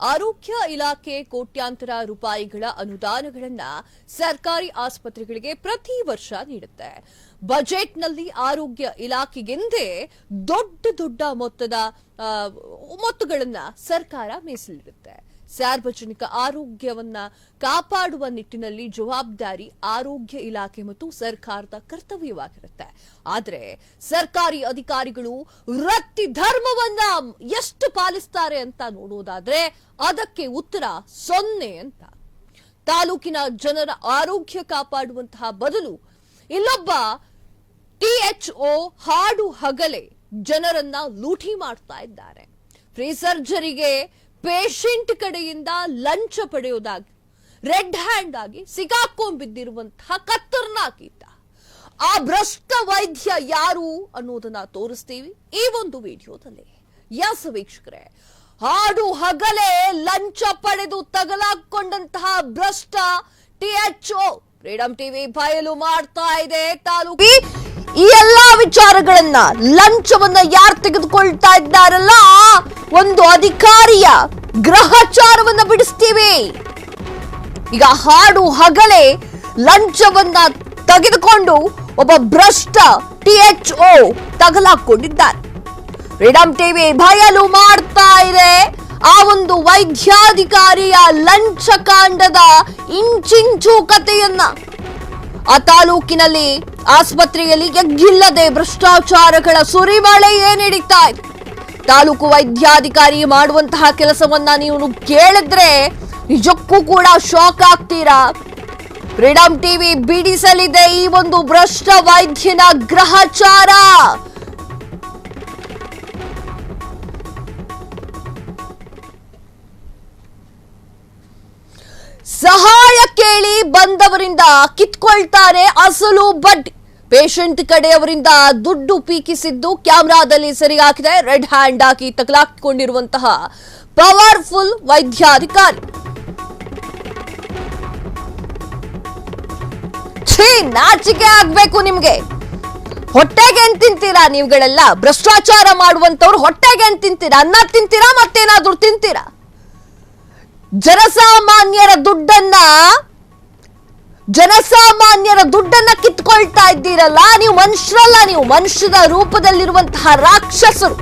ಆರೋಗ್ಯ ಇಲಾಖೆ ಕೋಟ್ಯಾಂತರ ರೂಪಾಯಿಗಳ ಅನುದಾನಗಳನ್ನ ಸರ್ಕಾರಿ ಆಸ್ಪತ್ರೆಗಳಿಗೆ ಪ್ರತಿ ವರ್ಷ ನೀಡುತ್ತೆ. ಬಜೆಟ್ನಲ್ಲಿ ಆರೋಗ್ಯ ಇಲಾಖೆಗೆಂದೇ ದೊಡ್ಡ ಮೊತ್ತಗಳನ್ನ ಸರ್ಕಾರ ಮೀಸಲಿಡುತ್ತೆ. ಸಾರ್ವಜನಿಕ ಆರೋಗ್ಯವನ್ನ ಕಾಪಾಡುವ ನಿಟ್ಟಿನಲ್ಲಿ ಜವಾಬ್ದಾರಿ ಆರೋಗ್ಯ ಇಲಾಖೆ ಮತ್ತು ಸರ್ಕಾರದ ಕರ್ತವ್ಯವಾಗಿರುತ್ತೆ. ಆದರೆ ಸರ್ಕಾರಿ ಅಧಿಕಾರಿಗಳು ವೃತ್ತಿ ಧರ್ಮವನ್ನ ಎಷ್ಟು ಪಾಲಿಸ್ತಾರೆ ಅಂತ ನೋಡೋದಾದ್ರೆ ಅದಕ್ಕೆ ಉತ್ತರ 0 ಅಂತ. ತಾಲೂಕಿನ ಜನರ ಆರೋಗ್ಯ ಕಾಪಾಡುವಂತಹ ಬದಲು ಇಲ್ಲೊಬ್ಬ THO ಹಾಡು ಹಗಲೇ ಜನರನ್ನ ಲೂಟಿ ಮಾಡ್ತಾ ಇದ್ದಾರೆ. ಫ್ರೀ ಸರ್ಜರಿಗೆ ಪೇಷಂಟ್ ಕಡೆಯಿಂದ ಲಂಚ ಪಡೆಯೋದಾಗಿ ರೆಡ್ ಹ್ಯಾಂಡ್ ಆಗಿ ಸಿಗಾಕೊಂಡ್ಬಿದ್ದಿರುವಂತಹ ಕತ್ತರ್ನಾಕೀತ ಆ ಭ್ರಷ್ಟ ವೈದ್ಯ ಯಾರು ಅನ್ನೋದನ್ನ ತೋರಿಸ್ತೀವಿ ಈ ಒಂದು ವಿಡಿಯೋದಲ್ಲಿ. ಎಸ್ ವೀಕ್ಷಕರೇ, ಹಾಡು ಹಗಲೇ ಲಂಚ ಪಡೆದು ತಗಲಾಕೊಂಡಂತಹ ಭ್ರಷ್ಟ THO ಫ್ರೀಡಂ ಟಿವಿ ಬಯಲು ಮಾಡ್ತಾ ಇದೆ. ತಾಲೂಕು ಈ ಎಲ್ಲಾ ವಿಚಾರಗಳನ್ನ ಲಂಚವನ್ನ ಯಾರು ತೆಗೆದುಕೊಳ್ತಾ ಇದ್ದಾರಲ್ಲ ಒಂದು ಅಧಿಕಾರಿಯ ಗ್ರಹಚಾರವನ್ನ ಬಿಡಿಸ್ತೀವಿ. ಈಗ ಹಾಡು ಹಗಲೇ ಲಂಚವನ್ನ ತೆಗೆದುಕೊಂಡು ಒಬ್ಬ ಭ್ರಷ್ಟ THO ತಗಲಾಕೊಂಡಿದ್ದಾರೆ. ಫ್ರೀಡಂ ಟಿವಿ ಬಯಲು ಮಾಡ್ತಾ ಇದೆ ಆ ಒಂದು ವೈದ್ಯಾಧಿಕಾರಿಯ ಲಂಚಕಾಂಡದ ಇಂಚಿಂಚು ಕಥೆಯನ್ನ. ಆ ತಾಲೂಕಿನಲ್ಲಿ ಆಸ್ಪತ್ರೆಯಲ್ಲಿ ಎಗ್ಗಿಲ್ಲದೆ ಭ್ರಷ್ಟಾಚಾರಗಳ ಸುರಿಮಳೆ ನಡೀತಾ ಇದೆ. ತಾಲೂಕು ವೈದ್ಯಾಧಿಕಾರಿ ಮಾಡುವಂತಹ ಕೆಲಸವನ್ನ ನೀವು ಕೇಳಿದ್ರೆ ನಿಜಕ್ಕೂ ಕೂಡ ಶಾಕ್ ಆಗ್ತೀರಾ. ಫ್ರೀಡಂ ಟಿವಿ ಬಿಡಿಸಲಿದೆ ಈ ಒಂದು ಭ್ರಷ್ಟ ವೈದ್ಯನ ಗ್ರಹಚಾರ. ಸಹಾಯ ಕೇಳಿ ಬಂದವರಿಂದ ಕಿತ್ಕೊಳ್ತಾರೆ ಅಸಲು ಬಡ್ಡಿ. ಪೇಷಂಟ್ ಕಡೆಯವರಿಂದ ದುಡ್ಡು ಪೀಕಿಸಿದ್ದು ಕ್ಯಾಮೆರಾದಲ್ಲಿ ಸೆರೆಯಾಗಿದೆ. ರೆಡ್ ಹ್ಯಾಂಡ್ ಆಗಿ ತಗಲಾಕೊಂಡಿರುವಂತಹ ಪವರ್ಫುಲ್ ವೈದ್ಯಾಧಿಕಾರಿ. ನಾಚಿಕೆ ಆಗ್ಬೇಕು ನಿಮ್ಗೆ. ಹೊಟ್ಟೆಗೆ ಏನ್ ತಿಂತೀರಾ ನೀವುಗಳೆಲ್ಲ? ಭ್ರಷ್ಟಾಚಾರ ಮಾಡುವಂತವ್ರು ಹೊಟ್ಟೆಗೆ ಏನ್ ತಿಂತೀರಾ? ಅನ್ನ ತಿಂತೀರಾ ಮತ್ತೇನಾದ್ರೂ ತಿಂತೀರಾ? ಜನಸಾಮಾನ್ಯರ ದುಡ್ಡನ್ನ ಕಿತ್ಕೊಳ್ತಾ ಇದ್ದೀರಲ್ಲ, ನೀವು ಮನುಷ್ಯರಲ್ಲ, ನೀವು ಮನುಷ್ಯದ ರೂಪದಲ್ಲಿರುವಂತಹ ರಾಕ್ಷಸರು.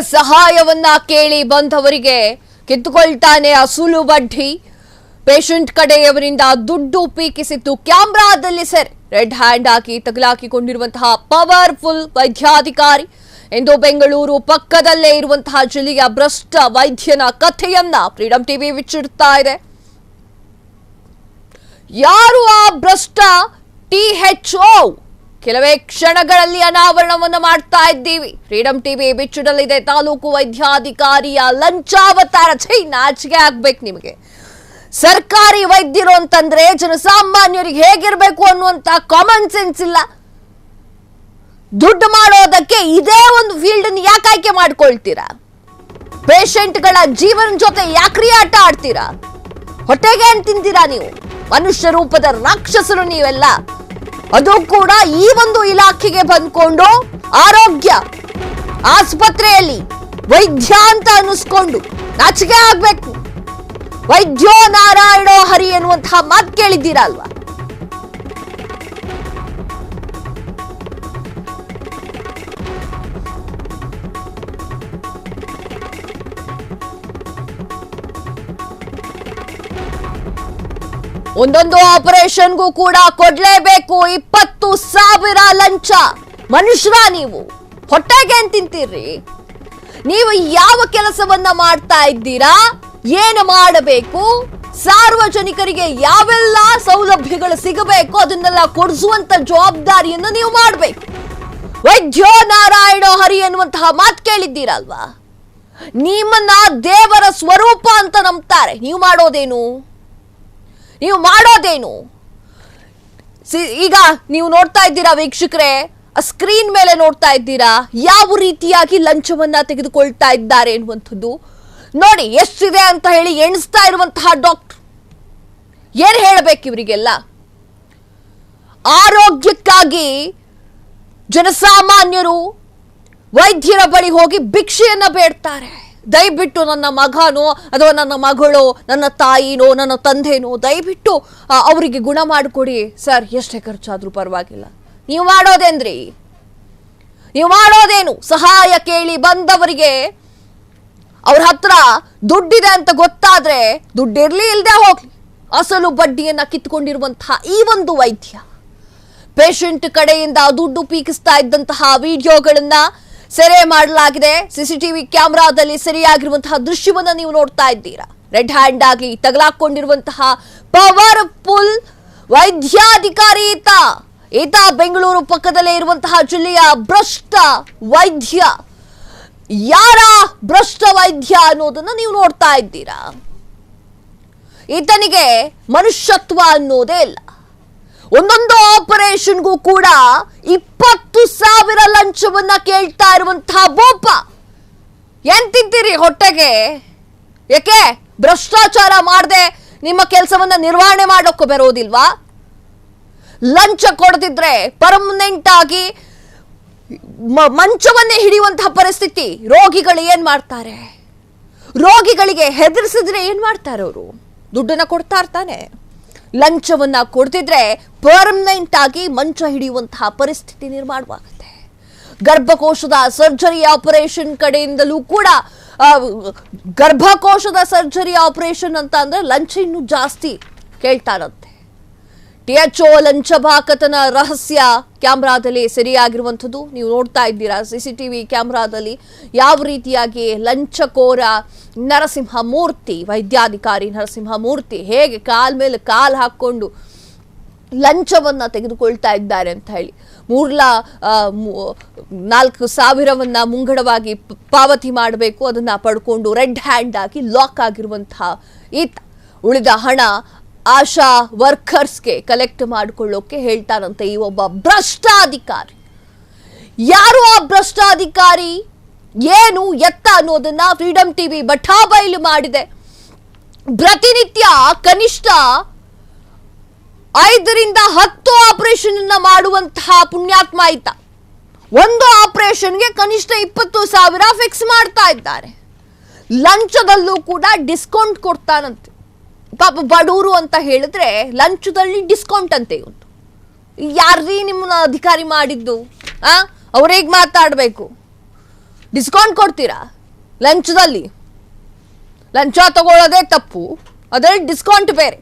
ಸಹಾಯವನ್ನ ಕೇಳಿ ಬಂದವರಿಗೆ ಕಿತ್ತುಕೊಳ್ತಾನೆ ಅಸಲು ಬಡ್ಡಿ. ಪೇಷಂಟ್ ಕಡೆಯವರಿಂದ ದುಡ್ಡು ಪೀಕಿಸಿದ್ದು ಕ್ಯಾಮೆರಾದಲ್ಲಿ ಸೆರೆ. ರೆಡ್ ಹ್ಯಾಂಡ್ ಆಗಿ ತಗಲಾಕಿಕೊಂಡಿರುವಂತಹ ಪವರ್ಫುಲ್ ವೈದ್ಯಾಧಿಕಾರಿ. ಇಂದು ಬೆಂಗಳೂರು ಪಕ್ಕದಲ್ಲೇ ಇರುವಂತಹ ಜಿಲ್ಲೆಯ ಭ್ರಷ್ಟ ವೈದ್ಯನ ಕಥೆಯನ್ನ ಫ್ರೀಡಂ ಟಿವಿ ಬಿಚ್ಚಿಡ್ತಾ ಇದೆ. ಯಾರು ಆ ಭ್ರಷ್ಟ THO? ಕೆಲವೇ ಕ್ಷಣಗಳಲ್ಲಿ ಅನಾವರಣವನ್ನು ಮಾಡ್ತಾ ಇದ್ದೀವಿ. ಫ್ರೀಡಂ ಟಿವಿ ಬಿಚ್ಚಿಡಲಿದೆ ತಾಲೂಕು ವೈದ್ಯಾಧಿಕಾರಿಯ ಲಂಚಾವತಾರ. ನಾಚಿಕೆ ಆಗ್ಬೇಕು ನಿಮಗೆ. ಸರ್ಕಾರಿ ವೈದ್ಯರು ಅಂತಂದ್ರೆ ಜನಸಾಮಾನ್ಯರಿಗೆ ಹೇಗಿರ್ಬೇಕು ಅನ್ನುವಂತ ಕಾಮನ್ ಸೆನ್ಸ್ ಇಲ್ಲ. ದುಡ್ಡು ಮಾಡೋದಕ್ಕೆ ಇದೇ ಒಂದು ಫೀಲ್ಡ್ ಅನ್ನು ಯಾಕೆ ಆಯ್ಕೆ ಮಾಡ್ಕೊಳ್ತೀರಾ? ಪೇಷಂಟ್ಗಳ ಜೀವನ ಜೊತೆ ಯಾಕ್ರಿ ಆಟ ಆಡ್ತೀರಾ? ಹೊಟ್ಟೆಗೆ ಏನ್ ತಿಂತೀರಾ ನೀವು? ಮನುಷ್ಯ ರೂಪದ ರಾಕ್ಷಸರು ನೀವೆಲ್ಲ. ಅದು ಕೂಡ ಈ ಒಂದು ಇಲಾಖೆಗೆ ಬಂದ್ಕೊಂಡು ಆರೋಗ್ಯ ಆಸ್ಪತ್ರೆಯಲ್ಲಿ ವೈದ್ಯ ಅಂತ ಅನ್ನಿಸ್ಕೊಂಡು ನಾಚಿಕೆ ಆಗ್ಬೇಕು. ವೈದ್ಯೋ ನಾರಾಯಣೋ ಹರಿ ಎನ್ನುವಂತಹ ಮಾತು ಕೇಳಿದ್ದೀರಾ ಅಲ್ವಾ? ಒಂದೊಂದು ಆಪರೇಷನ್ಗೂ ಕೂಡ ಕೊಡ್ಲೇಬೇಕು 20,000 ಲಂಚ. ಮನುಷ್ಯರ ನೀವು ಹೊಟ್ಟೆಗೆ ಏನ್ ತಿಂತೀರಿ? ನೀವು ಯಾವ ಕೆಲಸವನ್ನ ಮಾಡ್ತಾ ಇದ್ದೀರಾ, ಏನು ಮಾಡಬೇಕು, ಸಾರ್ವಜನಿಕರಿಗೆ ಯಾವೆಲ್ಲ ಸೌಲಭ್ಯಗಳು ಸಿಗಬೇಕು ಅದನ್ನೆಲ್ಲ ಕೊಡಿಸುವಂತ ಜವಾಬ್ದಾರಿಯನ್ನು ನೀವು ಮಾಡಬೇಕು. ವೈದ್ಯೋ ನಾರಾಯಣೋ ಹರಿ ಎನ್ನುವಂತಹ ಮಾತು ಕೇಳಿದ್ದೀರಲ್ವಾ? ನಿಮ್ಮನ್ನ ದೇವರ ಸ್ವರೂಪ ಅಂತ ನಂಬ್ತಾರೆ. ನೀವು ಮಾಡೋದೇನು? ಈಗ ನೀವು ನೋಡ್ತಾ ಇದ್ದೀರಾ ವೀಕ್ಷಕರೇ, ಸ್ಕ್ರೀನ್ ಮೇಲೆ ನೋಡ್ತಾ ಇದ್ದೀರಾ ಯಾವ ರೀತಿಯಾಗಿ ಲಂಚವನ್ನ ತೆಗೆದುಕೊಳ್ತಾ ಇದ್ದಾರೆ ಎನ್ನುವಂಥದ್ದು. ನೋಡಿ ಎಷ್ಟಿದೆ ಅಂತ ಹೇಳಿ ಎಣಿಸ್ತಾ ಇರುವಂತಹ ಡಾಕ್ಟರ್ ಏನ್ ಹೇಳಬೇಕು ಇವರಿಗೆಲ್ಲ? ಆರೋಗ್ಯಕ್ಕಾಗಿ ಜನಸಾಮಾನ್ಯರು ವೈದ್ಯರ ಬಳಿ ಹೋಗಿ ಭಿಕ್ಷೆಯನ್ನ ಬೇಡ್ತಾರೆ. ದಯವಿಟ್ಟು ನನ್ನ ಮಗನೋ ಅಥವಾ ನನ್ನ ಮಗಳೋ, ನನ್ನ ತಾಯಿನೋ, ನನ್ನ ತಂದೆನೋ ದಯವಿಟ್ಟು ಅವರಿಗೆ ಗುಣ ಮಾಡಿಕೊಡಿ ಸರ್, ಎಷ್ಟೇ ಖರ್ಚಾದ್ರೂ ಪರವಾಗಿಲ್ಲ. ನೀವು ಮಾಡೋದೇನು? ಸಹಾಯ ಕೇಳಿ ಬಂದವರಿಗೆ ಅವ್ರ ಹತ್ರ ದುಡ್ಡಿದೆ ಅಂತ ಗೊತ್ತಾದ್ರೆ ದುಡ್ಡಿರ್ಲಿ ಇಲ್ಲದೆ ಹೋಗ್ಲಿ, ಅಸಲು ಬಡ್ಡಿಯನ್ನ ಕಿತ್ಕೊಂಡಿರುವಂತಹ ಈ ಒಂದು ವೈದ್ಯ ಪೇಷಂಟ್ ಕಡೆಯಿಂದ ದುಡ್ಡು ಪೀಕಿಸ್ತಾ ಇದ್ದಂತಹ ವಿಡಿಯೋಗಳನ್ನ ಸೆರೆ ಮಾಡಲಾಗಿದೆ. ಸಿಸಿಟಿವಿ ಕ್ಯಾಮೆರಾದಲ್ಲಿ ಸೆರೆಯಾಗಿರುವಂತಹ ದೃಶ್ಯವನ್ನ ನೀವು ನೋಡ್ತಾ ಇದ್ದೀರಾ. ರೆಡ್ ಹ್ಯಾಂಡ್ ಆಗಿ ತಗಲಾಕೊಂಡಿರುವಂತಹ ಪವರ್ಫುಲ್ ವೈದ್ಯಾಧಿಕಾರಿ ಈತ ಬೆಂಗಳೂರು ಪಕ್ಕದಲ್ಲೇ ಇರುವಂತಹ ಜಿಲ್ಲೆಯ ಭ್ರಷ್ಟ ವೈದ್ಯ. ಯಾರ ಭ್ರಷ್ಟ ವೈದ್ಯ ಅನ್ನೋದನ್ನ ನೀವು ನೋಡ್ತಾ ಇದ್ದೀರಾ. ಈತನಿಗೆ ಮನುಷ್ಯತ್ವ ಅನ್ನೋದೇ ಇಲ್ಲ. ಒಂದೊಂದು ಆಪರೇಷನ್ಗೂ ಕೂಡ 20,000 ಲಂಚವನ್ನ ಕೇಳ್ತಾ ಇರುವಂತಹ ಬೋಪ. ಏನ್ ತಿಂತೀರಿ ಹೊಟ್ಟೆಗೆ? ಯಾಕೆ ಭ್ರಷ್ಟಾಚಾರ ಮಾಡದೆ ನಿಮ್ಮ ಕೆಲಸವನ್ನ ನಿರ್ವಹಣೆ ಮಾಡೋಕೆ ಬರೋದಿಲ್ವಾ? ಲಂಚ ಕೊಡದಿದ್ರೆ ಪರ್ಮನೆಂಟ್ ಆಗಿ ಮಂಚವನ್ನೇ ಹಿಡಿಯುವಂತಹ ಪರಿಸ್ಥಿತಿ. ರೋಗಿಗಳು ಏನ್ ಮಾಡ್ತಾರೆ? ರೋಗಿಗಳಿಗೆ ಹೆದರಿಸಿದ್ರೆ ಏನ್ ಮಾಡ್ತಾರೆ? ಅವರು ದುಡ್ಡನ್ನ ಕೊಡ್ತಾ ಇರ್ತಾನೆ. ಲಂಚವನ್ನ ಕೊಡ್ತಿದ್ರೆ ಪರ್ಮನೆಂಟ್ ಆಗಿ ಮಂಚ ಹಿಡಿಯುವಂತಹ ಪರಿಸ್ಥಿತಿ ನಿರ್ಮಾಣವಾಗುತ್ತೆ. ಗರ್ಭಕೋಶದ ಸರ್ಜರಿ ಆಪರೇಷನ್ ಕಡೆಯಿಂದಲೂ ಕೂಡ ಗರ್ಭಕೋಶದ ಸರ್ಜರಿ ಆಪರೇಷನ್ ಅಂತ ಅಂದ್ರೆ ಲಂಚ ಇನ್ನೂ ಜಾಸ್ತಿ ಕೇಳ್ತಾರಂತೆ. THO ಲಂಚಬಾಕತನ ರಹಸ್ಯ ಕ್ಯಾಮ್ರಾದಲ್ಲಿ ಸೆರೆಯಾಗಿರುವಂಥದ್ದು ನೀವು ನೋಡ್ತಾ ಇದ್ದೀರಾ. ಸಿಸಿಟಿವಿ ಕ್ಯಾಮ್ರಾದಲ್ಲಿ ಯಾವ ರೀತಿಯಾಗಿ ಲಂಚಕೋರ ನರಸಿಂಹಮೂರ್ತಿ, ವೈದ್ಯಾಧಿಕಾರಿ ನರಸಿಂಹಮೂರ್ತಿ ಹೇಗೆ ಕಾಲ್ ಮೇಲೆ ಕಾಲ್ ಹಾಕೊಂಡು ಲಂಚವನ್ನ ತೆಗೆದುಕೊಳ್ತಾ ಇದ್ದಾರೆ ಅಂತ ಹೇಳಿ 4,000 ಮುಂಗಡವಾಗಿ ಪಾವತಿ ಮಾಡಬೇಕು. ಅದನ್ನ ಪಡ್ಕೊಂಡು ರೆಡ್ ಹ್ಯಾಂಡ್ ಆಗಿ ಲಾಕ್ ಆಗಿರುವಂತಹ ಈತ ಉಳಿದ ಹಣ ಆಶಾ ವರ್ಕರ್ಸ್ಗೆ ಕಲೆಕ್ಟ್ ಮಾಡಿಕೊಳ್ಳೋಕೆ ಹೇಳ್ತಾರಂತೆ ಈ ಒಬ್ಬ ಭ್ರಷ್ಟಾಧಿಕಾರಿ. ಯಾರು ಆ ಭ್ರಷ್ಟಾಧಿಕಾರಿ, ಏನು ಎತ್ತ ಅನ್ನೋದನ್ನ ಫ್ರೀಡಂ ಟಿವಿ ಬಟಾಬೈಲು ಮಾಡಿದೆ. ಪ್ರತಿನಿತ್ಯ ಕನಿಷ್ಠ 5 ರಿಂದ 10 ಆಪರೇಷನ್ ಮಾಡುವಂತಹ ಪುಣ್ಯಾತ್ಮ ಆಯ್ತ. ಒಂದು ಆಪರೇಷನ್ಗೆ ಕನಿಷ್ಠ 20,000 ಫಿಕ್ಸ್ ಮಾಡ್ತಾ ಇದ್ದಾರೆ. ಲಂಚದಲ್ಲೂ ಕೂಡ ಡಿಸ್ಕೌಂಟ್ ಕೊಡ್ತಾನಂತೆ. ಪಾಪ ಬಡೂರು ಅಂತ ಹೇಳಿದ್ರೆ ಲಂಚದಲ್ಲಿ ಡಿಸ್ಕೌಂಟ್ ಅಂತೆ. ಇವತ್ತು ಯಾರೀ ನಿಮ್ಮನ್ನ ಅಧಿಕಾರಿ ಮಾಡಿದ್ದು? ಅವ್ರಿಗೆ ಮಾತಾಡಬೇಕು. ಡಿಸ್ಕೌಂಟ್ ಕೊಡ್ತೀರಾ ಲಂಚದಲ್ಲಿ? ಲಂಚ ತಗೊಳ್ಳೋದೇ ತಪ್ಪು, ಅದರಲ್ಲಿ ಡಿಸ್ಕೌಂಟ್ ಬೇರೆ.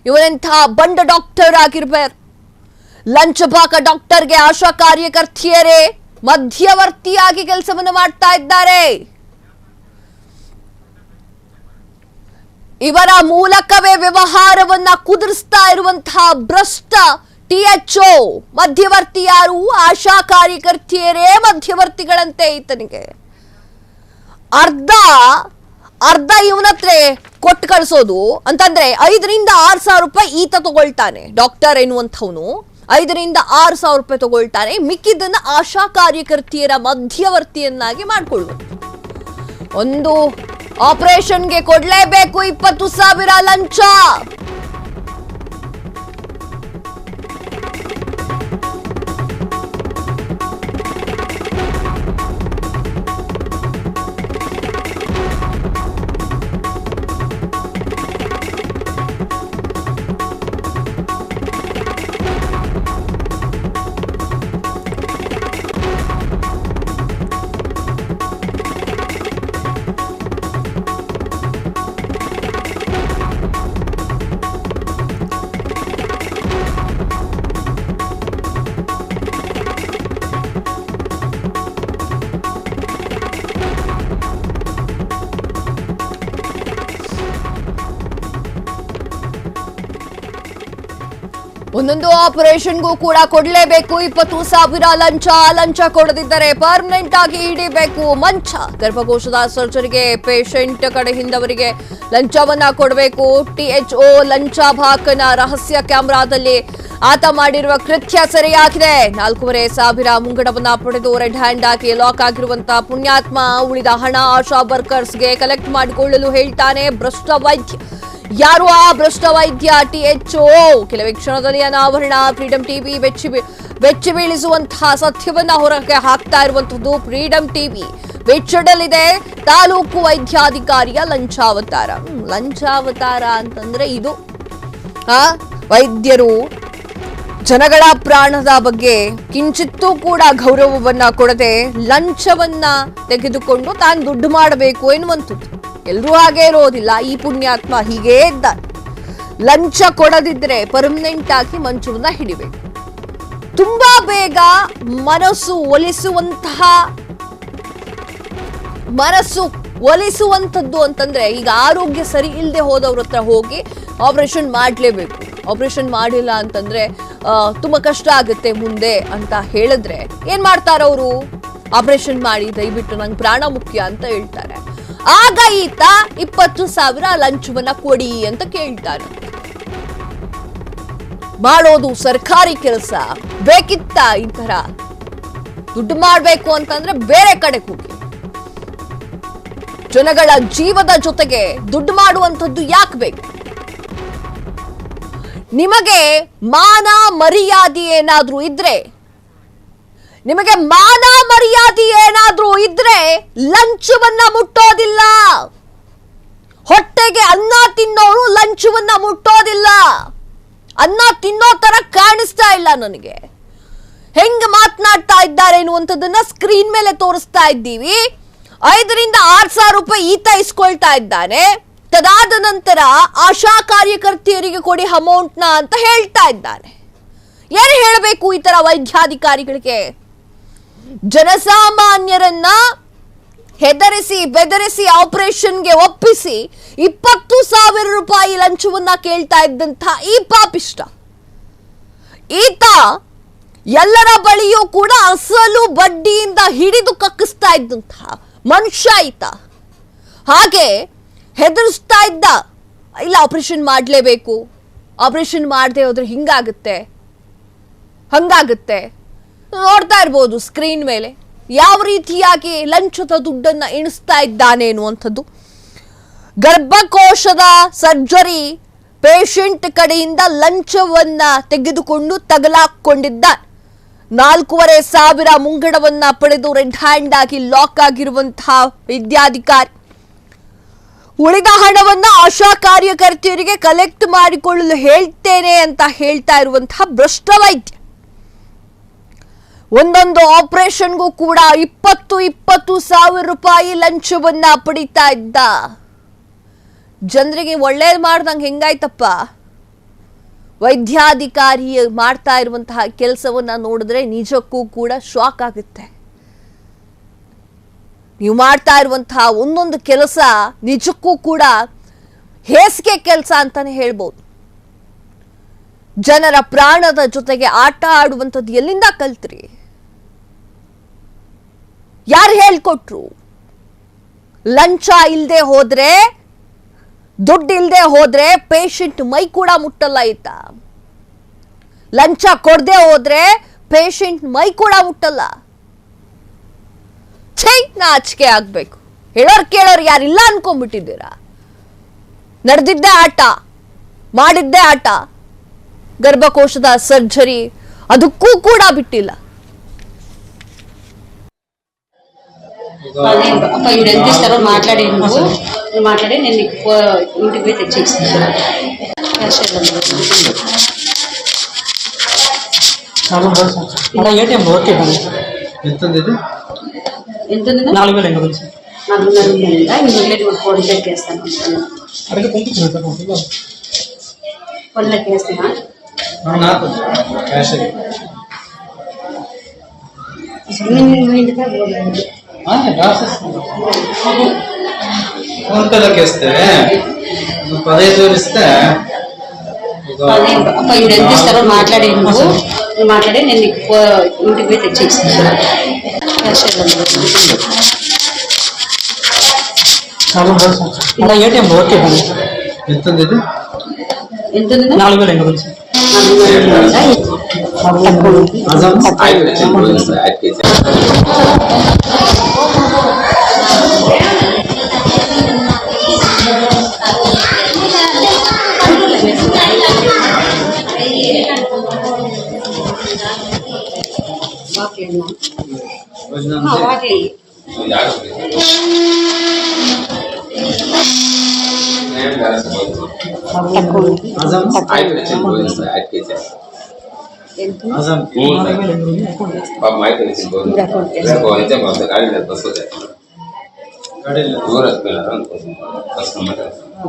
ಇವರೆಂಥ ಬಂಡ ಡಾಕ್ಟರ್ ಆಗಿರ್ಬೇರು. ಲಂಚಬಾಕ ಡಾಕ್ಟರ್ಗೆ ಆಶಾ ಕಾರ್ಯಕರ್ತೆಯರೇ ಮಧ್ಯವರ್ತಿಯಾಗಿ ಕೆಲಸವನ್ನು ಮಾಡ್ತಾ ಇದ್ದಾರೆ. ಇವರ ಮೂಲಕವೇ ವ್ಯವಹಾರವನ್ನ ಕುದುರಿಸ್ತಾ ಇರುವಂತಹ ಭ್ರಷ್ಟ THO ಮಧ್ಯವರ್ತಿ ಯಾರು? ಆಶಾ ಕಾರ್ಯಕರ್ತೆಯರೇ ಮಧ್ಯವರ್ತಿಗಳಂತೆ. ಈತನಿಗೆ ಅರ್ಧ ಇವನತ್ರ ಕೊಟ್ಟು ಕಳಿಸೋದು ಅಂತಂದ್ರೆ 5 ರಿಂದ 6,000 ರೂಪಾಯಿ ಈತ ತಗೊಳ್ತಾನೆ. ಡಾಕ್ಟರ್ ಎನ್ನುವಂಥವನು 5 ರಿಂದ 6,000 ರೂಪಾಯಿ ತಗೊಳ್ತಾನೆ. ಮಿಕ್ಕಿದ್ದನ್ನ ಆಶಾ ಕಾರ್ಯಕರ್ತೆಯರ ಮಧ್ಯವರ್ತಿಯನ್ನಾಗಿ ಮಾಡಿಕೊಳ್ಳುವುದು. ಒಂದು ಆಪರೇಷನ್ಗೆ ಕೊಡ್ಲೇಬೇಕು 20,000 ಲಂಚ. ಒಂದೊಂದು ಆಪರೇಷನ್ಗೂ ಕೂಡ ಕೊಡ್ಲೇಬೇಕು 20,000 ಲಂಚ ಕೊಡದಿದ್ದರೆ ಪರ್ಮನೆಂಟ್ ಆಗಿ ಹಿಡಿಬೇಕು ಮಂಚ. ಗರ್ಭಕೋಶದ ಸರ್ಜರಿಗೆ ಪೇಷಂಟ್ ಕಡೆಯಿಂದವರಿಗೆ ಲಂಚವನ್ನ ಕೊಡಬೇಕು. THO ಲಂಚ ಭಾಕನ ರಹಸ್ಯ ಕ್ಯಾಮೆರಾದಲ್ಲಿ ಆತ ಮಾಡಿರುವ ಕೃತ್ಯ ಸೆರೆಯಾಗಿದೆ. 4,500 ಮುಂಗಡವನ್ನ ಪಡೆದು ರೆಡ್ ಹ್ಯಾಂಡ್ ಆಗಿ ಲಾಕ್ ಆಗಿರುವಂತಹ ಪುಣ್ಯಾತ್ಮ ಉಳಿದ ಹಣ ಆಶಾ ವರ್ಕರ್ಸ್ಗೆ ಕಲೆಕ್ಟ್ ಮಾಡಿಕೊಳ್ಳಲು ಹೇಳ್ತಾನೆ ಭ್ರಷ್ಟ ವೈದ್ಯ. ಯಾರು ಆ ಭ್ರಷ್ಟ ವೈದ್ಯ? THO. ಕೆಲವೇ ಕ್ಷಣದಲ್ಲಿ ಅನಾವರಣ. ಫ್ರೀಡಂ ಟಿವಿ ಬೆಚ್ಚಿ ಬೀಳಿಸುವಂತಹ ಸತ್ಯವನ್ನ ಹೊರಗೆ ಹಾಕ್ತಾ ಇರುವಂತದ್ದು ಫ್ರೀಡಂ ಟಿವಿ. ಬೆಚ್ಚಡಲಿದೆ ತಾಲೂಕು ವೈದ್ಯಾಧಿಕಾರಿಯ ಲಂಚಾವತಾರ. ಲಂಚಾವತಾರ ಅಂತಂದ್ರೆ ಇದು ವೈದ್ಯರು ಜನಗಳ ಪ್ರಾಣದ ಬಗ್ಗೆ ಕಿಂಚಿತ್ತೂ ಕೂಡ ಗೌರವವನ್ನ ಕೊಡದೆ ಲಂಚವನ್ನ ತೆಗೆದುಕೊಂಡು ತಾನು ದುಡ್ಡು ಮಾಡಬೇಕು ಎನ್ನುವಂಥದ್ದು. ಎಲ್ಲರೂ ಹಾಗೆ ಇರೋದಿಲ್ಲ. ಈ ಪುಣ್ಯಾತ್ಮ ಹೀಗೇ ಇದ್ದಾನೆ. ಲಂಚ ಕೊಡದಿದ್ರೆ ಪರ್ಮನೆಂಟ್ ಆಗಿ ಮಂಚವನ್ನ ಹಿಡಿಬೇಕು. ತುಂಬಾ ಬೇಗ ಮನಸ್ಸು ಒಲಿಸುವಂಥದ್ದು ಅಂತಂದ್ರೆ, ಈಗ ಆರೋಗ್ಯ ಸರಿ ಇಲ್ಲದೆ ಹೋದವ್ರ ಹತ್ರ ಹೋಗಿ ಆಪರೇಷನ್ ಮಾಡಲೇಬೇಕು. ಆಪರೇಷನ್ ಮಾಡಿಲ್ಲ ಅಂತಂದ್ರೆ ತುಂಬಾ ಕಷ್ಟ ಆಗುತ್ತೆ ಮುಂದೆ ಅಂತ ಹೇಳಿದ್ರೆ ಏನ್ ಮಾಡ್ತಾರವರು? ಆಪರೇಷನ್ ಮಾಡಿ ದಯವಿಟ್ಟು ನಂಗೆ ಪ್ರಾಣ ಮುಖ್ಯ ಅಂತ ಹೇಳ್ತಾರೆ. ಆಗ ಈತ 20,000 ಲಂಚವನ್ನ ಕೊಡಿ ಅಂತ ಕೇಳ್ತಾನೆ. ಮಾಡೋದು ಸರ್ಕಾರಿ ಕೆಲಸ. ಬೇಕಿತ್ತ ಈ ತರ ದುಡ್ಡು ಮಾಡ್ಬೇಕು ಅಂತಂದ್ರೆ ಬೇರೆ ಕಡೆ ಹೋಗಿ. ಜನಗಳ ಜೀವದ ಜೊತೆಗೆ ದುಡ್ಡು ಮಾಡುವಂಥದ್ದು ಯಾಕೆ ಬೇಕು? ನಿಮಗೆ ಮಾನ ಮರ್ಯಾದೆ ಏನಾದ್ರೂ ಇದ್ರೆ ಲಂಚವನ್ನ ಮುಟ್ಟೋದಿಲ್ಲ. ಹೊಟ್ಟೆಗೆ ಅನ್ನ ತಿನ್ನೋರು ಲಂಚವನ್ನ ಮುಟ್ಟೋದಿಲ್ಲ. ಅನ್ನ ತಿನ್ನೋ ತರ ಕಾಣಿಸ್ತಾ ಇಲ್ಲ ನನಗೆ. ಹೆಂಗ ಮಾತನಾಡ್ತಾ ಇದ್ದಾರೆ ಎನ್ನುವಂಥದ್ದನ್ನ ಸ್ಕ್ರೀನ್ ಮೇಲೆ ತೋರಿಸ್ತಾ ಇದ್ದೀವಿ. 5,000 to 6,000 ರೂಪಾಯಿ ಈತ ಇಸ್ಕೊಳ್ತಾ ಇದ್ದಾನೆ. ತದಾದ ನಂತರ ಆಶಾ ಕಾರ್ಯಕರ್ತೆಯರಿಗೆ ಕೊಡಿ ಅಮೌಂಟ್ನ ಅಂತ ಹೇಳ್ತಾ ಇದ್ದಾನೆ. ಏನು ಹೇಳಬೇಕು ಈ ತರ ವೈದ್ಯಾಧಿಕಾರಿಗಳಿಗೆ? ಜನಸಾಮಾನ್ಯರನ್ನ ಹೆದರಿಸಿ ಬೆದರಿಸಿ ಆಪರೇಷನ್ಗೆ ಒಪ್ಪಿಸಿ 20,000 ರೂಪಾಯಿ ಲಂಚವನ್ನ ಕೇಳ್ತಾ ಇದ್ದಂತ ಈ ಪಾಪಿಷ್ಟ ಈತ ಎಲ್ಲರ ಬಳಿಯೂ ಕೂಡ ಅಸಲು ಬಡ್ಡಿಯಿಂದ ಹಿಡಿದು ಕಕ್ಕಿಸ್ತಾ ಇದ್ದಂತಹ ಮನುಷ್ಯ ಈತ. ಹಾಗೆ ಹೆದರಿಸ್ತಾ ಇದ್ದ, ಇಲ್ಲ ಆಪರೇಷನ್ ಮಾಡಲೇಬೇಕು, ಆಪರೇಷನ್ ಮಾಡದೆ ಹೋದ್ರೆ ಹಿಂಗಾಗುತ್ತೆ ಹಂಗಾಗುತ್ತೆ. ನೋಡ್ತಾ ಇರ್ಬೋದು ಸ್ಕ್ರೀನ್ ಮೇಲೆ ಯಾವ ರೀತಿಯಾಗಿ ಲಂಚದ ದುಡ್ಡನ್ನ ಎಣಿಸ್ತಾ ಇದ್ದಾನೆ ಅನ್ನುವಂಥದ್ದು. ಗರ್ಭಕೋಶದ ಸರ್ಜರಿ ಪೇಷಂಟ್ ಕಡೆಯಿಂದ ಲಂಚವನ್ನ ತೆಗೆದುಕೊಂಡು ತಗಲಾಕೊಂಡಿದ್ದ. 4,500 ಮುಂಗಡವನ್ನ ಪಡೆದು ರೆಡ್ ಹ್ಯಾಂಡ್ ಆಗಿ ಲಾಕ್ ಆಗಿರುವಂತಹ ವೈದ್ಯಾಧಿಕಾರಿ ಉಳಿದ ಹಣವನ್ನ ಆಶಾ ಕಾರ್ಯಕರ್ತೆಯರಿಗೆ ಕಲೆಕ್ಟ್ ಮಾಡಿಕೊಳ್ಳಲು ಹೇಳ್ತೇನೆ ಅಂತ ಹೇಳ್ತಾ ಇರುವಂತಹ ಭ್ರಷ್ಟ ವೈದ್ಯ. ಒಂದೊಂದು ಆಪರೇಷನ್ಗೂ ಕೂಡ 20,000 ರೂಪಾಯಿ ಲಂಚವನ್ನ ಪಡಿತಾ ಇದ್ದ. ಜನರಿಗೆ ಒಳ್ಳೇದು ಮಾಡ್ದಂಗೆ ಹೆಂಗಾಯ್ತಪ್ಪ? ವೈದ್ಯಾಧಿಕಾರಿ ಮಾಡ್ತಾ ಇರುವಂತಹ ಕೆಲಸವನ್ನ ನೋಡಿದ್ರೆ ನಿಜಕ್ಕೂ ಕೂಡ ಶಾಕ್ ಆಗುತ್ತೆ. ನೀವು ಮಾಡ್ತಾ ಇರುವಂತಹ ಒಂದೊಂದು ಕೆಲಸ ನಿಜಕ್ಕೂ ಕೂಡ ಹೇಸಿಗೆ ಕೆಲಸ ಅಂತಾನೆ ಹೇಳ್ಬೋದು. ಜನರ ಪ್ರಾಣದ ಜೊತೆಗೆ ಆಟ ಆಡುವಂಥದ್ದು ಎಲ್ಲಿಂದ ಕಲ್ತ್ರಿ? ಯಾರು ಹೇಳ್ಕೊಟ್ರು? ಲಂಚ ಇಲ್ಲದೆ ಹೋದ್ರೆ, ದುಡ್ಡು ಇಲ್ಲದೆ ಹೋದ್ರೆ ಪೇಷಂಟ್ ಮೈ ಕೂಡ ಮುಟ್ಟಲ್ಲ ಈತ. ಲಂಚ ಕೊಡದೆ ಹೋದ್ರೆ ಪೇಷಂಟ್ ಮೈ ಕೂಡ ಮುಟ್ಟಲ್ಲ. ನಾಚಿಕೆ ಆಗ್ಬೇಕು. ಹೇಳೋರ್ ಕೇಳೋರು ಯಾರಿಲ್ಲ ಅನ್ಕೊಂಡ್ಬಿಟ್ಟಿದ್ದೀರಾ? ನಡೆದಿದ್ದೇ ಆಟ, ಮಾಡಿದ್ದೇ ಆಟ. ಗರ್ಭಕೋಶದ ಸರ್ಜರಿ ಅದಕ್ಕೂ ಕೂಡ ಬಿಟ್ಟಿಲ್ಲ. అప్ప ఇప్పుడు ఎంత ఇస్తారో మాట్లాడి మాట్లాడి నేను ఇంటికి పోయి తెచ్చి ఇస్తాను. ఎంత 4,500 ఫోన్ చేస్తాను. ఫోన్లోకి వేస్తున్నా. ఫోన్ పేలోకి వేస్తే 15,000 ఇస్తే అదే అప్ప ఇప్పుడు ఎంత ఇస్తారో మాట్లాడి నువ్వు మాట్లాడి నేను నీకు ఇంటికి పోయి తెచ్చి ఇస్తాను. ఏటీఎం ఓకే ఎంత ఎంత 4,000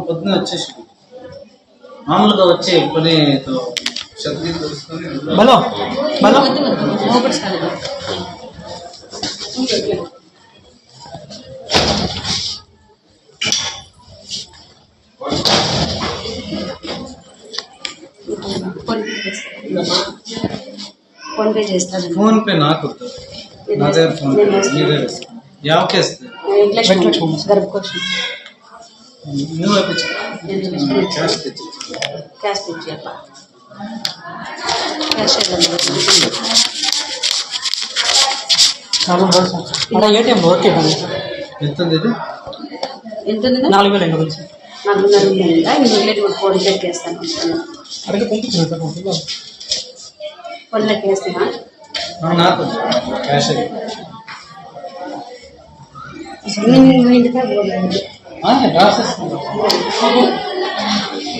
పొద్దున వచ్చేసి మామూలుగా వచ్చే పని బలో బలో ఫోన్ పే చేస్తాను. ఫోన్ పే నాకు నా దగ్గర ఫోన్ పే మీరే యావకేస్తే గర్భకోశం నువ్వు అయిపోయి క్యాష్ తెచ్చి క్యాష్ తెచ్చేప్ప క్యాష్ ఏటీఎం ఓకే ఎంత ఎంత 4,000 నాకు రిలేటివ్ ఫోన్ పేకి వేస్తాను. అడిగి పంపించిన ఫోన్లోకి వేస్తున్నా. నాకు క్యాష్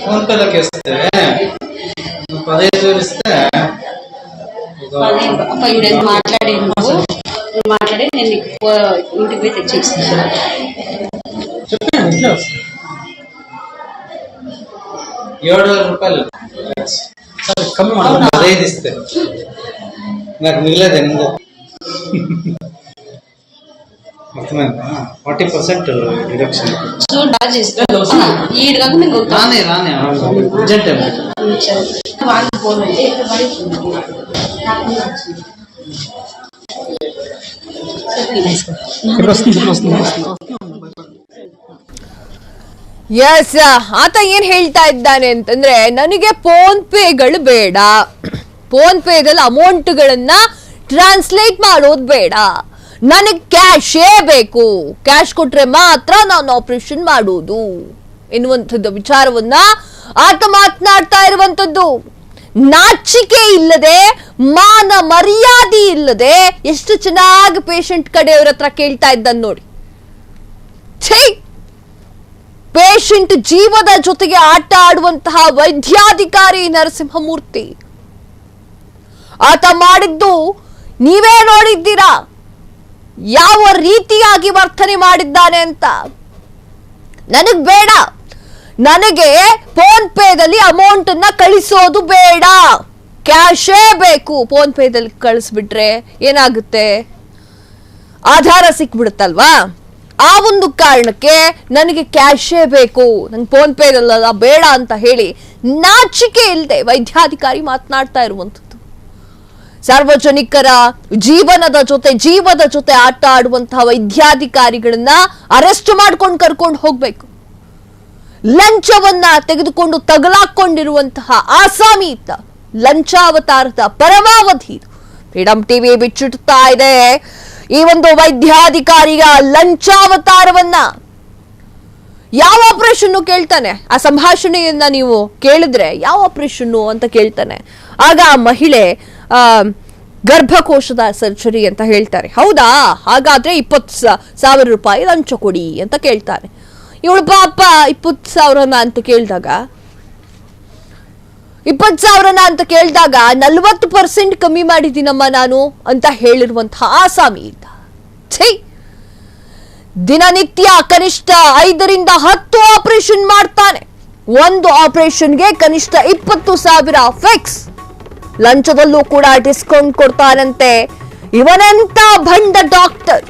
ఫోన్ పేలోకి వేస్తే 15,000 ఇస్తే అప్ప ఇప్పుడు ఎంత మాట్లాడి నువ్వు మాట్లాడి నేను నీకు ఇంటికి పోయి తెచ్చి ఇస్తాను. చెప్పండి 7,000 సరే కಮ್ಮಿ ಮಾಡಿ 15 ఇస్తే నాకు మిగిలేదు 8. అర్థమైందా? 40% డిడక్షన్. ఈడు కాక నేను రానే అర్జెంట్ వాళ్ళు ఫోన్ అంటే ಎಸ್ ಆತ ಏನ್ ಹೇಳ್ತಾ ಇದ್ದಾನೆ ಅಂತಂದ್ರೆ ನನಗೆ ಫೋನ್ ಪೇಗಳು ಬೇಡ, ಫೋನ್ ಪೇದಲ್ಲಿ ಅಮೌಂಟ್ಗಳನ್ನ ಟ್ರಾನ್ಸ್ಲೇಟ್ ಮಾಡೋದು ಬೇಡ, ನನಗೆ ಕ್ಯಾಶೇ ಬೇಕು, ಕ್ಯಾಶ್ ಕೊಟ್ರೆ ಮಾತ್ರ ನಾನು ಆಪರೇಷನ್ ಮಾಡೋದು ಎನ್ನುವಂಥದ್ದು ವಿಚಾರವನ್ನ ಆತ ಮಾತನಾಡ್ತಾ ಇರುವಂತದ್ದು. ನಾಚಿಕೆ ಇಲ್ಲದೆ, ಮಾನ ಮರ್ಯಾದೆ ಇಲ್ಲದೆ ಎಷ್ಟು ಚೆನ್ನಾಗಿ ಪೇಷಂಟ್ ಕಡೆಯವ್ರ ಹತ್ರ ಕೇಳ್ತಾ ಇದ್ದಾನೆ ನೋಡಿ. ಛೇ, ಪೇಷಂಟ್ ಜೀವದ ಜೊತೆಗೆ ಆಟ ಆಡುವಂತಹ ವೈದ್ಯಾಧಿಕಾರಿ ನರಸಿಂಹಮೂರ್ತಿ. ಆತ ಮಾಡಿದ್ದು ನೀವೇ ನೋಡಿದ್ದೀರಾ ಯಾವ ರೀತಿಯಾಗಿ ವರ್ತನೆ ಮಾಡಿದ್ದಾನೆ ಅಂತ. ನನಗ್ ಬೇಡ, ನನಗೆ ಫೋನ್ ಪೇದಲ್ಲಿ ಅಮೌಂಟ್ ಅನ್ನ ಕಳಿಸೋದು ಬೇಡ, ಕ್ಯಾಶೇ ಬೇಕು. ಫೋನ್ ಪೇದಲ್ಲಿ ಕಳಿಸ್ಬಿಟ್ರೆ ಏನಾಗುತ್ತೆ, ಆಧಾರ ಸಿಕ್ಬಿಡುತ್ತಲ್ವಾ? ಆ ಒಂದು ಕಾರಣಕ್ಕೆ ನನಗೆ ಕ್ಯಾಶೇ ಬೇಕು, ನಂಗೆ ಫೋನ್ ಪೇದಲ್ಲ ಬೇಡ ಅಂತ ಹೇಳಿ ನಾಚಿಕೆ ಇಲ್ಲದೆ ವೈದ್ಯಾಧಿಕಾರಿ ಮಾತನಾಡ್ತಾ ಇರುವಂಥದ್ದು. ಸಾರ್ವಜನಿಕರ ಜೀವದ ಜೊತೆ ಆಟ ಆಡುವಂತಹ ವೈದ್ಯಾಧಿಕಾರಿಗಳನ್ನ ಅರೆಸ್ಟ್ ಮಾಡ್ಕೊಂಡು ಕರ್ಕೊಂಡು ಹೋಗ್ಬೇಕು. ಲಂಚವನ್ನ ತೆಗೆದುಕೊಂಡು ತಗಲಾಕೊಂಡಿರುವಂತಹ ಆಸಾಮಿ ಇತ್ತ ಲಂಚಾವತಾರದ ಪರಮಾವಧಿ. ಫ್ರೀಡಂ ಟಿವಿ ಬಿಚ್ಚಿಡ್ತಾ ಇದೆ ಈ ಒಂದು ವೈದ್ಯಾಧಿಕಾರಿಯ ಲಂಚಾವತಾರವನ್ನ. ಯಾವ ಆಪರೇಷನ್ ಕೇಳ್ತಾನೆ, ಆ ಸಂಭಾಷಣೆಯನ್ನ ನೀವು ಕೇಳಿದ್ರೆ ಯಾವ ಆಪರೇಷನ್ ಅಂತ ಕೇಳ್ತಾನೆ. ಆಗ ಆ ಮಹಿಳೆ ಗರ್ಭಕೋಶದ ಸರ್ಜರಿ ಅಂತ ಹೇಳ್ತಾರೆ. ಹೌದಾ, ಹಾಗಾದ್ರೆ 20,000 ರೂಪಾಯಿ ಲಂಚ ಕೊಡಿ ಅಂತ ಕೇಳ್ತಾನೆ. ಇವಳು ಪಾಪ 20,000 ಅಂತ ಕೇಳಿದಾಗ 40% ಕಮ್ಮಿ ಮಾಡಿದ್ದೀನಮ್ಮ ನಾನು ಅಂತ ಹೇಳಿರುವಂತಹ ಆಸಾಮಿ ಇದ್ದ. ಛೇ, ದಿನನಿತ್ಯ ಕನಿಷ್ಠ 5ರಿಂದ 10 ಆಪರೇಷನ್ ಮಾಡ್ತಾನೆ. ಒಂದು ಆಪರೇಷನ್ಗೆ ಕನಿಷ್ಠ 20,000 ಫಿಕ್ಸ್. ಲಂಚದಲ್ಲೂ ಕೂಡ ಡಿಸ್ಕೌಂಟ್ ಕೊಡ್ತಾನಂತೆ. ಇವನೆಂತ ಭಂಡ ಡಾಕ್ಟರ್.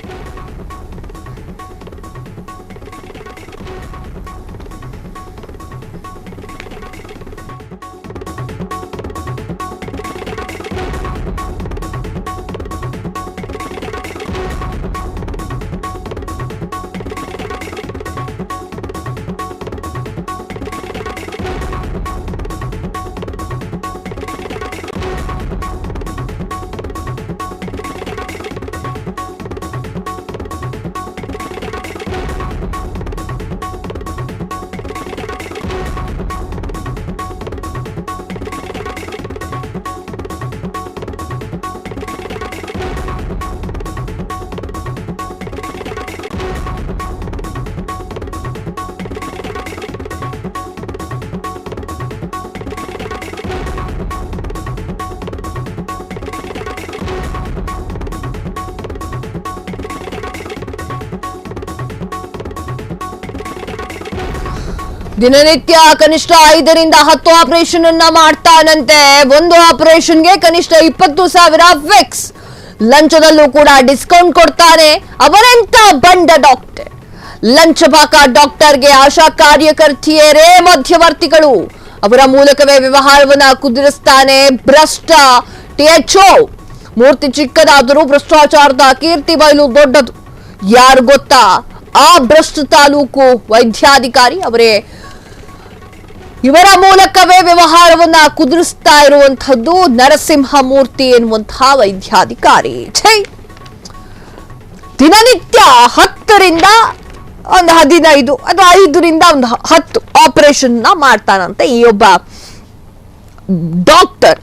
ದಿನನಿತ್ಯ ಕನಿಷ್ಠ 5 ರಿಂದ 10 ಆಪರೇಷನ್ ಅನ್ನ ಮಾಡ್ತಾನಂತೆ. ಒಂದು ಆಪರೇಷನ್ಗೆ ಕನಿಷ್ಠ 20,000 ಫಿಕ್ಸ್. ಲಂಚದಲ್ಲೂ ಕೂಡ ಡಿಸ್ಕೌಂಟ್ ಕೊಡ್ತಾನೆ. ಅವರೆಂತ ಬಂಡ ಡಾಕ್ಟರ್. ಲಂಚಬಾಕ ಡಾಕ್ಟರ್ಗೆ ಆಶಾ ಕಾರ್ಯಕರ್ತೆಯರೇ ಮಧ್ಯವರ್ತಿಗಳು. ಅವರ ಮೂಲಕವೇ ವ್ಯವಹಾರವನ್ನ ಕುದುರಿಸ್ತಾನೆ ಭ್ರಷ್ಟ THO. ಮೂರ್ತಿ ಚಿಕ್ಕದಾದರೂ ಭ್ರಷ್ಟಾಚಾರದ ಕೀರ್ತಿ ಬಯಲು ದೊಡ್ಡದು. ಯಾರು ಗೊತ್ತಾ? ಆ ಭ್ರಷ್ಟ ತಾಲೂಕು ವೈದ್ಯಾಧಿಕಾರಿ ಅವರೇ. ಇವರ ಮೂಲಕವೇ ವ್ಯವಹಾರವನ್ನ ಕುದುರಿಸ್ತಾ ಇರುವಂತಹದ್ದು ನರಸಿಂಹಮೂರ್ತಿ ಎನ್ನುವಂತಹ ವೈದ್ಯಾಧಿಕಾರಿ. ದಿನನಿತ್ಯ 10 ರಿಂದ ಒಂದು 15 ಅಥವಾ 5 ರಿಂದ ಒಂದು 10 ಆಪರೇಷನ್ ಮಾಡ್ತಾನಂತೆ ಈ ಒಬ್ಬ ಡಾಕ್ಟರ್.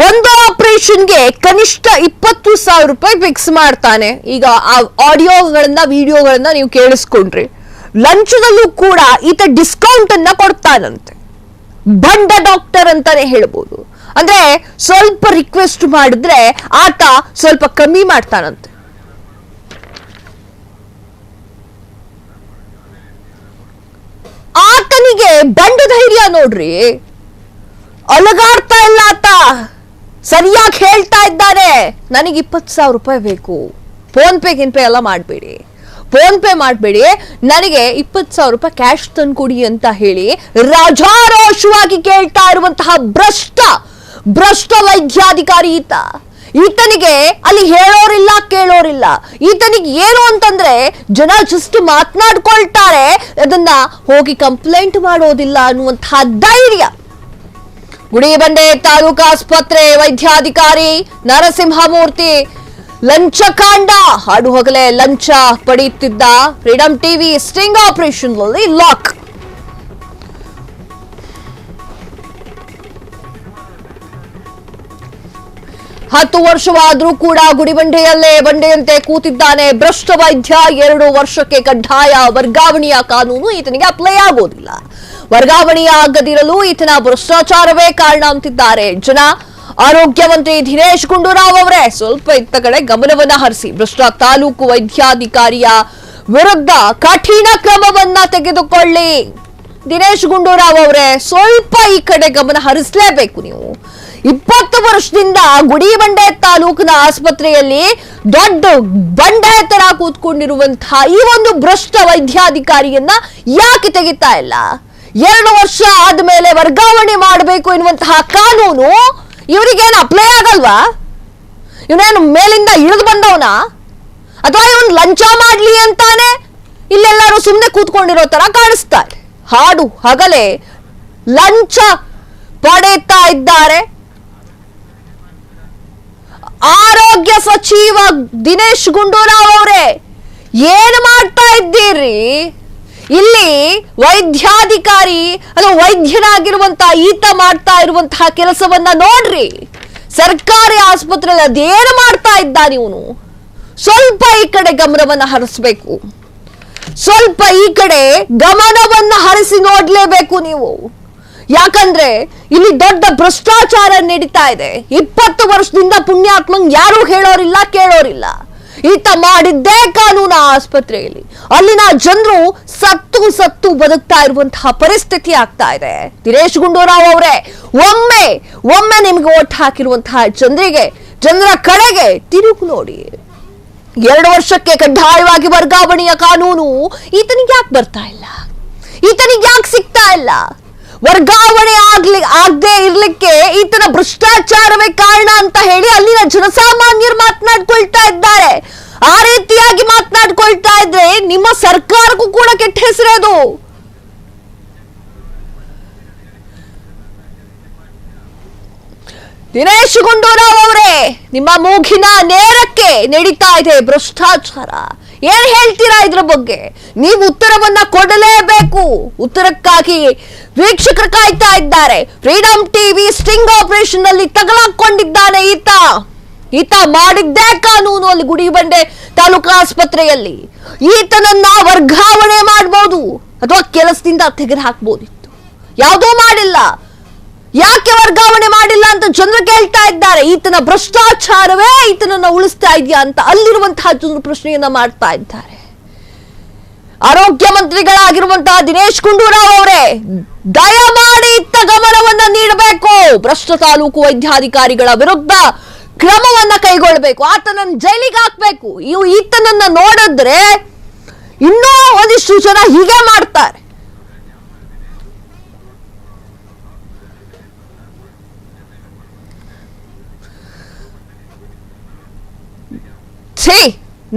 ಒಂದು ಆಪರೇಷನ್ಗೆ ಕನಿಷ್ಠ 20,000 ರೂಪಾಯಿ ಫಿಕ್ಸ್ ಮಾಡ್ತಾನೆ. ಈಗ ಆ ಆಡಿಯೋಗಳನ್ನ ವಿಡಿಯೋಗಳನ್ನ ನೀವು ಕೇಳಿಸ್ಕೊಂಡ್ರಿ. ಲಂಚದಲ್ಲೂ ಕೂಡ ಈತ ಡಿಸ್ಕೌಂಟ್ ಅನ್ನ ಕೊಡ್ತಾನಂತೆ. ಬಂಡ ಡಾಕ್ಟರ್ ಅಂತಾನೆ ಹೇಳ್ಬೋದು. ಅಂದ್ರೆ ಸ್ವಲ್ಪ ರಿಕ್ವೆಸ್ಟ್ ಮಾಡಿದ್ರೆ ಆತ ಸ್ವಲ್ಪ ಕಮ್ಮಿ ಮಾಡ್ತಾನಂತೆ. ಆತನಿಗೆ ಬಂಡ ಧೈರ್ಯ ನೋಡ್ರಿ. ಅಲಗಾಡ್ತಾ ಇಲ್ಲ ಆತ, ಸರಿಯಾಗಿ ಹೇಳ್ತಾ ಇದ್ದಾರೆ. ನನಗೆ 20,000 ರೂಪಾಯಿ ಬೇಕು, ಫೋನ್ ಪೇ ಎಲ್ಲ ಮಾಡಬೇಡಿ, ಫೋನ್ ಪೇ ಮಾಡಬೇಡಿ, ನನಗೆ 20,000 ರೂಪಾಯಿ ಕ್ಯಾಶ್ ತಂದ್ಕೊಡಿ ಅಂತ ಹೇಳಿ ರಾಜಾರೋಷವಾಗಿ ಕೇಳ್ತಾ ಇರುವಂತಹ ಭ್ರಷ್ಟ ವೈದ್ಯಾಧಿಕಾರಿ ಈತ. ಈತನಿಗೆ ಅಲ್ಲಿ ಹೇಳೋರಿಲ್ಲ ಕೇಳೋರಿಲ್ಲ. ಈತನಿಗೆ ಏನು ಅಂತಂದ್ರೆ ಜನ ಜಸ್ಟ್ ಮಾತನಾಡ್ಕೊಳ್ತಾರೆ, ಅದನ್ನ ಹೋಗಿ ಕಂಪ್ಲೇಂಟ್ ಮಾಡೋದಿಲ್ಲ ಅನ್ನುವಂತಹ ಧೈರ್ಯ. ಗುಡಿಬಂಡೆ ತಾಲೂಕು ಆಸ್ಪತ್ರೆ ವೈದ್ಯಾಧಿಕಾರಿ ನರಸಿಂಹಮೂರ್ತಿ ಲಂಚಕಾಂಡ. ಹಾಡು ಹಗಲೇ ಲಂಚ ಪಡೆಯುತ್ತಿದ್ದ. ಫ್ರೀಡಂ ಟಿವಿ ಸ್ಟಿಂಗ್ ಆಪರೇಷನ್ ನಲ್ಲಿ ಲಾಕ್. ಹತ್ತು ವರ್ಷವಾದ್ರೂ ಕೂಡ ಗುಡಿಬಂಡೆಯಲ್ಲೇ ಬಂಡೆಯಂತೆ ಕೂತಿದ್ದಾನೆ ಭ್ರಷ್ಟ ವೈದ್ಯ. 2 ವರ್ಷಕ್ಕೆ ಕಡ್ಡಾಯ ವರ್ಗಾವಣೆಯ ಕಾನೂನು ಈತನಿಗೆ ಅಪ್ಲೈ ಆಗೋದಿಲ್ಲ. ವರ್ಗಾವಣೆಯಾಗದಿರಲು ಈತನ ಭ್ರಷ್ಟಾಚಾರವೇ ಕಾರಣ ಅಂತಿದ್ದಾರೆ ಜನ. ಆರೋಗ್ಯ ಮಂತ್ರಿ ದಿನೇಶ್ ಗುಂಡೂರಾವ್ ಅವರೇ ಸ್ವಲ್ಪ ಇತ್ತ ಕಡೆ ಗಮನವನ್ನ ಹರಿಸಿ ಭ್ರಷ್ಟ ತಾಲೂಕು ವೈದ್ಯಾಧಿಕಾರಿಯ ವಿರುದ್ಧ ಕಠಿಣ ಕ್ರಮವನ್ನ ತೆಗೆದುಕೊಳ್ಳಿ. ದಿನೇಶ್ ಗುಂಡೂರಾವ್ ಅವರೇ ಸ್ವಲ್ಪ ಈ ಕಡೆ ಗಮನ ಹರಿಸಲೇಬೇಕು ನೀವು. 20 ವರ್ಷದಿಂದ ಗುಡಿಬಂಡೆ ತಾಲೂಕಿನ ಆಸ್ಪತ್ರೆಯಲ್ಲಿ ದೊಡ್ಡ ಬಂಡೆ ತರ ಕೂತ್ಕೊಂಡಿರುವಂತಹ ಈ ಒಂದು ಭ್ರಷ್ಟ ವೈದ್ಯಾಧಿಕಾರಿಯನ್ನ ಯಾಕೆ ತೆಗಿತಾ ಇಲ್ಲ? 2 ವರ್ಷ ಆದ್ಮೇಲೆ ವರ್ಗಾವಣೆ ಮಾಡಬೇಕು ಎನ್ನುವಂತಹ ಕಾನೂನು ಇವರಿಗೇನು ಅಪ್ಲೈ ಆಗಲ್ವಾ? ಇವನೇನು ಮೇಲಿಂದ ಇಳಿದು ಬಂದವನ, ಅಥವಾ ಇವನ್ ಲಂಚ ಮಾಡ್ಲಿ ಅಂತಾನೆ ಇಲ್ಲೆಲ್ಲರೂ ಸುಮ್ಮನೆ ಕೂತ್ಕೊಂಡಿರೋ ತರ ಕಾಣಿಸ್ತಾರೆ. ಹಾಡು ಹಗಲೇ ಲಂಚ ಪಡೆಯುತ್ತಾ ಇದ್ದಾರೆ. ಆರೋಗ್ಯ ಸಚಿವ ದಿನೇಶ್ ಗುಂಡೂರಾವ್ ಅವರೇ ಏನು ಮಾಡ್ತಾ ಇದ್ದೀರಿ? ಇಲ್ಲಿ ವೈದ್ಯಾಧಿಕಾರಿ ಅಥವಾ ವೈದ್ಯನಾಗಿರುವಂತಹ ಈತ ಮಾಡ್ತಾ ಇರುವಂತಹ ಕೆಲಸವನ್ನ ನೋಡ್ರಿ. ಸರ್ಕಾರಿ ಆಸ್ಪತ್ರೆಯಲ್ಲಿ ಅದೇನು ಮಾಡ್ತಾ ಇದ್ದಾನೆ ಇವನು? ಸ್ವಲ್ಪ ಈ ಕಡೆ ಗಮನವನ್ನ ಹರಿಸಬೇಕು. ಸ್ವಲ್ಪ ಈ ಕಡೆ ಗಮನವನ್ನ ಹರಿಸಿ ನೋಡ್ಲೇಬೇಕು ನೀವು. ಯಾಕಂದ್ರೆ ಇಲ್ಲಿ ದೊಡ್ಡ ಭ್ರಷ್ಟಾಚಾರ ನಡೀತಾ ಇದೆ. 20 ವರ್ಷದಿಂದ ಪುಣ್ಯಾತ್ಮಂಗ್ ಯಾರು ಹೇಳೋರಿಲ್ಲ ಕೇಳೋರಿಲ್ಲ. ಈತ ಮಾಡಿದ್ದೇ ಕಾನೂನು ಆಸ್ಪತ್ರೆಯಲ್ಲಿ. ಅಲ್ಲಿನ ಜನರು ಸತ್ತು ಬದುಕ್ತಾ ಇರುವಂತಹ ಪರಿಸ್ಥಿತಿ ಆಗ್ತಾ ಇದೆ. ದಿನೇಶ್ ಗುಂಡೂರಾವ್ ಅವರೇ ಒಮ್ಮೆ ನಿಮ್ಗೆ ಓಟ್ ಹಾಕಿರುವಂತಹ ಜನರ ಕಡೆಗೆ ತಿರುಗು ನೋಡಿ. 2 ವರ್ಷಕ್ಕೆ ಕಡ್ಡಾಯವಾಗಿ ವರ್ಗಾವಣೆಯ ಕಾನೂನು ಈತನಿಗೆ ಯಾಕೆ ಬರ್ತಾ ಇಲ್ಲ? ಈತನಿಗೆ ಯಾಕೆ ಸಿಗ್ತಾ ಇಲ್ಲ? ವರ್ಗಾವಣೆ ಆಗದೆ ಇರ್ಲಿಕ್ಕೆ ಈತನ ಭ್ರಷ್ಟಾಚಾರವೇ ಕಾರಣ ಅಂತ ಹೇಳಿ ಅಲ್ಲಿನ ಜನಸಾಮಾನ್ಯರು ಮಾತನಾಡ್ಕೊಳ್ತಾ ಇದ್ದಾರೆ. ಆ ರೀತಿಯಾಗಿ ಮಾತನಾಡ್ಕೊಳ್ತಾ ಇದ್ರೆ ನಿಮ್ಮ ಸರ್ಕಾರಕ್ಕೂ ಕೂಡ ಕೆಟ್ಟ ಹೆಸರದು. ದಿನೇಶ್ ಗುಂಡೂರಾವ್ ಅವರೇ, ನಿಮ್ಮ ಮೂಗಿನ ನೇರಕ್ಕೆ ನಡೀತಾ ಇದೆ ಭ್ರಷ್ಟಾಚಾರ. ಏನ್ ಹೇಳ್ತೀರಾ ಇದ್ರ ಬಗ್ಗೆ? ನೀವು ಉತ್ತರವನ್ನ ಕೊಡಲೇಬೇಕು. ಉತ್ತರಕ್ಕಾಗಿ ವೀಕ್ಷಕರು ಕಾಯ್ತಾ ಇದ್ದಾರೆ. ಫ್ರೀಡಂ ಟಿವಿ ಸ್ಟಿಂಗ್ ಆಪರೇಷನ್ ನಲ್ಲಿ ತಗಲಾಕೊಂಡಿದ್ದಾನೆ ಈತ ಮಾಡಿದ್ದೇ ಕಾನೂನು. ಅಲ್ಲಿ ಗುಡಿಬಂಡೆ ತಾಲೂಕು ಆಸ್ಪತ್ರೆಯಲ್ಲಿ ಈತನನ್ನ ವರ್ಗಾವಣೆ ಮಾಡಬಹುದು ಅಥವಾ ಕೆಲಸದಿಂದ ತೆಗೆದು ಹಾಕ್ಬೋದಿತ್ತು. ಯಾವುದೋ ಮಾಡಿಲ್ಲ. ಯಾಕೆ ವರ್ಗಾವಣೆ ಮಾಡಿಲ್ಲ ಅಂತ ಜನರು ಕೇಳ್ತಾ ಇದ್ದಾರೆ. ಈತನ ಭ್ರಷ್ಟಾಚಾರವೇ ಈತನನ್ನ ಉಳಿಸ್ತಾ ಇದೆಯಾ ಅಂತ ಅಲ್ಲಿರುವಂತಹ ಜನರು ಪ್ರಶ್ನೆಯನ್ನ ಮಾಡ್ತಾ ಇದ್ದಾರೆ. ಆರೋಗ್ಯ ಮಂತ್ರಿಗಳಾಗಿರುವಂತಹ ದಿನೇಶ್ ಗುಂಡೂರಾವ್ ಅವರೇ ದಯಮಾಡಿ ಇತ್ತ ಗಮನವನ್ನ ನೀಡಬೇಕು. ಭ್ರಷ್ಟ ತಾಲೂಕು ವೈದ್ಯಾಧಿಕಾರಿಗಳ ವಿರುದ್ಧ ಕ್ರಮವನ್ನ ಕೈಗೊಳ್ಳಬೇಕು. ಆತನನ್ನು ಜೈಲಿಗೆ ಹಾಕ್ಬೇಕು. ಈತನನ್ನ ನೋಡಿದ್ರೆ ಇನ್ನೂ ಒಂದಿಷ್ಟು ಜನ ಹೀಗೆ ಮಾಡ್ತಾರೆ.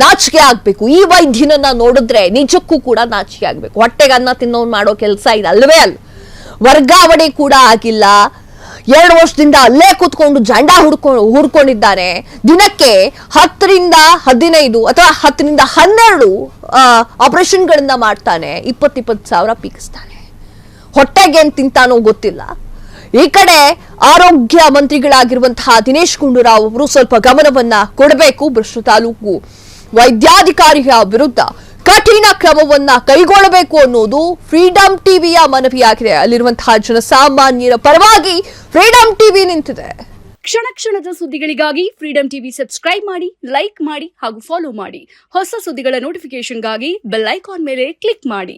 ನಾಚಿಕೆ ಆಗ್ಬೇಕು. ಈ ವೈದ್ಯನನ್ನ ನೋಡಿದ್ರೆ ನಿಜಕ್ಕೂ ಕೂಡ ನಾಚಿಕೆ ಆಗ್ಬೇಕು. ಹೊಟ್ಟೆಗೆ ಅನ್ನ ತಿನ್ನೋನ್ ಮಾಡೋ ಕೆಲಸ ಇದು ಅಲ್ವೇ ಅಲ್ಲ. ವರ್ಗಾವಣೆ ಕೂಡ ಆಗಿಲ್ಲ. 2 ವರ್ಷದಿಂದ ಅಲ್ಲೇ ಕೂತ್ಕೊಂಡು ಜಂಡ ಹುಡ್ಕೊಂಡಿದ್ದಾನೆ. ದಿನಕ್ಕೆ 10ರಿಂದ 15 ಅಥವಾ 10ರಿಂದ 12 ಆಪರೇಷನ್ಗಳನ್ನ ಮಾಡ್ತಾನೆ. 20 ಸಾವಿರ ಪೀಕಿಸ್ತಾನೆ. ಹೊಟ್ಟೆಗೆ ಏನ್ ತಿಂತಾನೋ ಗೊತ್ತಿಲ್ಲ. ಈ ಕಡೆ ಆರೋಗ್ಯ ಮಂತ್ರಿಗಳಾಗಿರುವಂತಹ ದಿನೇಶ್ ಗುಂಡೂರಾವ್ ಅವರು ಸ್ವಲ್ಪ ಗಮನವನ್ನ ಕೊಡಬೇಕು. ಭ್ರಷ್ಟ ತಾಲೂಕು ವೈದ್ಯಾಧಿಕಾರಿಯ ವಿರುದ್ಧ ಕಠಿಣ ಕ್ರಮವನ್ನ ಕೈಗೊಳ್ಳಬೇಕು ಅನ್ನೋದು ಫ್ರೀಡಂ ಟಿವಿಯ ಮನವಿಯಾಗಿದೆ. ಅಲ್ಲಿರುವಂತಹ ಜನಸಾಮಾನ್ಯರ ಪರವಾಗಿ ಫ್ರೀಡಂ ಟಿವಿ ನಿಂತಿದೆ. ಕ್ಷಣ ಕ್ಷಣದ ಸುದ್ದಿಗಳಿಗಾಗಿ ಫ್ರೀಡಂ ಟಿವಿ ಸಬ್ಸ್ಕ್ರೈಬ್ ಮಾಡಿ, ಲೈಕ್ ಮಾಡಿ ಹಾಗೂ ಫಾಲೋ ಮಾಡಿ. ಹೊಸ ಸುದ್ದಿಗಳ ನೋಟಿಫಿಕೇಶನ್ಗಾಗಿ ಬೆಲ್ ಐಕಾನ್ ಮೇಲೆ ಕ್ಲಿಕ್ ಮಾಡಿ.